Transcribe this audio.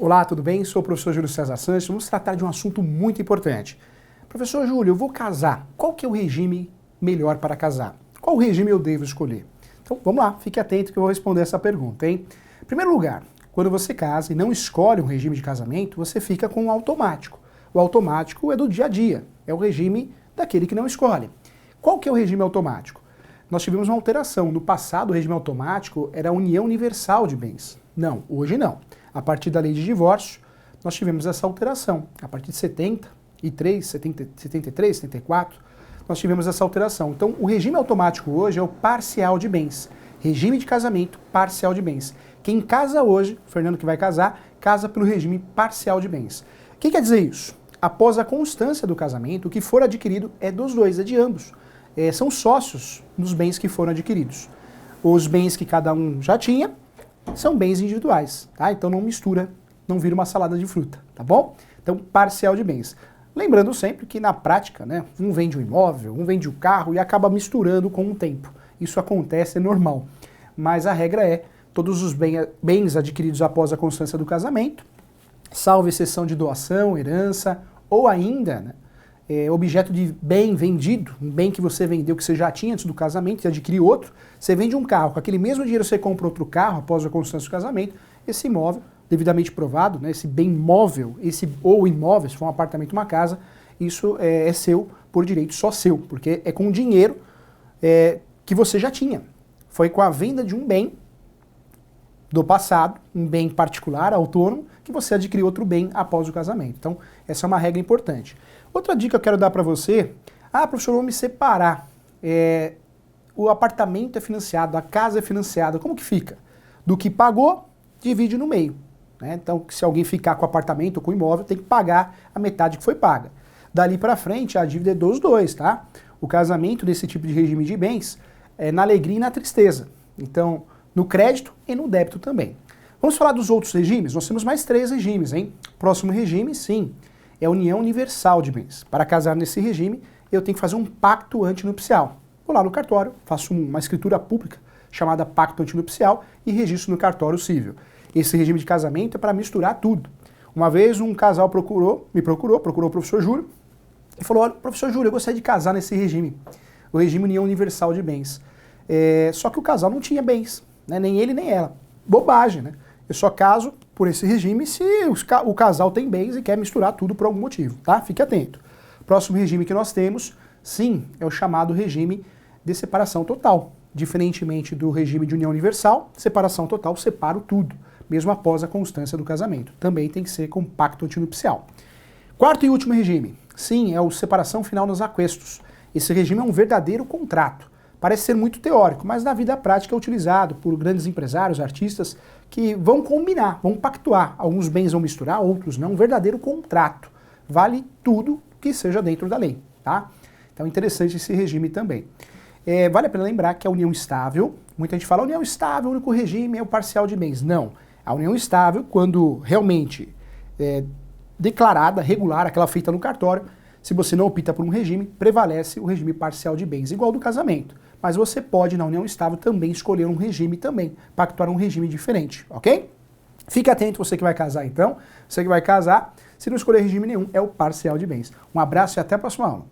Olá, tudo bem? Sou o professor Júlio César Santos. Vamos tratar de um assunto muito importante. Professor Júlio, eu vou casar. Qual que é o regime melhor para casar? Qual regime eu devo escolher? Então, vamos lá, fique atento que eu vou responder essa pergunta, hein? Em primeiro lugar, quando você casa e não escolhe um regime de casamento, você fica com o automático. O automático é do dia a dia, é o regime daquele que não escolhe. Qual que é o regime automático? Nós tivemos uma alteração. No passado, o regime automático era a união universal de bens. Não, hoje não. A partir da lei de divórcio, nós tivemos essa alteração. A partir de 73, 74, nós tivemos essa alteração. Então, o regime automático hoje é o parcial de bens. Regime de casamento parcial de bens. Quem casa hoje, o Fernando que vai casar, casa pelo regime parcial de bens. O que quer dizer isso? Após a constância do casamento, o que for adquirido é dos dois, é de ambos. São sócios nos bens que foram adquiridos. Os bens que cada um já tinha são bens individuais, tá? Então não mistura, não vira uma salada de fruta, tá bom? Então, parcial de bens. Lembrando sempre que na prática, né, um vende um imóvel, um vende o carro e acaba misturando com o tempo. Isso acontece, é normal. Mas a regra é, todos os bens adquiridos após a constância do casamento, salvo exceção de doação, herança, ou ainda, né, objeto de bem vendido, um bem que você vendeu que você já tinha antes do casamento e adquiriu outro, você vende um carro, com aquele mesmo dinheiro você compra outro carro após a constância do casamento, esse imóvel, devidamente provado, né, esse bem móvel, ou imóvel, se for um apartamento, uma casa, isso é seu por direito, só seu, porque é com o dinheiro que você já tinha. Foi com a venda de um bem do passado, um bem particular, autônomo, que você adquiriu outro bem após o casamento. Então, essa é uma regra importante. Outra dica que eu quero dar para você, professor, eu vou me separar. O apartamento é financiado, a casa é financiada, como que fica? Do que pagou, divide no meio. Né? Então, se alguém ficar com o apartamento ou com o imóvel, tem que pagar a metade que foi paga. Dali para frente, a dívida é dos dois, tá? O casamento desse tipo de regime de bens é na alegria e na tristeza. Então, no crédito e no débito também. Vamos falar dos outros regimes? Nós temos mais 3 regimes, hein? Próximo regime, sim, é a união universal de bens. Para casar nesse regime, eu tenho que fazer um pacto antinupcial. Vou lá no cartório, faço uma escritura pública chamada pacto antinupcial e registro no cartório civil. Esse regime de casamento é para misturar tudo. Uma vez um casal me procurou o professor Júlio e falou, olha, professor Júlio, eu gostaria de casar nesse regime, o regime união universal de bens. Só que o casal não tinha bens, né? Nem ele nem ela. Bobagem, né? Eu só caso por esse regime se o casal tem bens e quer misturar tudo por algum motivo, tá? Fique atento. Próximo regime que nós temos, sim, é o chamado regime de separação total. Diferentemente do regime de união universal, separação total separa tudo, mesmo após a constância do casamento. Também tem que ser com pacto antinupcial. Quarto e último regime, sim, é o separação final nos aquestos. Esse regime é um verdadeiro contrato. Parece ser muito teórico, mas na vida prática é utilizado por grandes empresários, artistas, que vão combinar, vão pactuar. Alguns bens vão misturar, outros não. Um verdadeiro contrato. Vale tudo que seja dentro da lei, tá? Então, interessante esse regime também. Vale a pena lembrar que a união estável, muita gente fala, a união estável, o único regime é o parcial de bens. Não. A união estável, quando realmente declarada, regular, aquela feita no cartório, se você não opta por um regime, prevalece o regime parcial de bens, igual ao do casamento. Mas você pode, na união estável, também escolher um regime também, pactuar um regime diferente, ok? Fique atento, você que vai casar então. Você que vai casar, se não escolher regime nenhum, é o parcial de bens. Um abraço e até a próxima aula.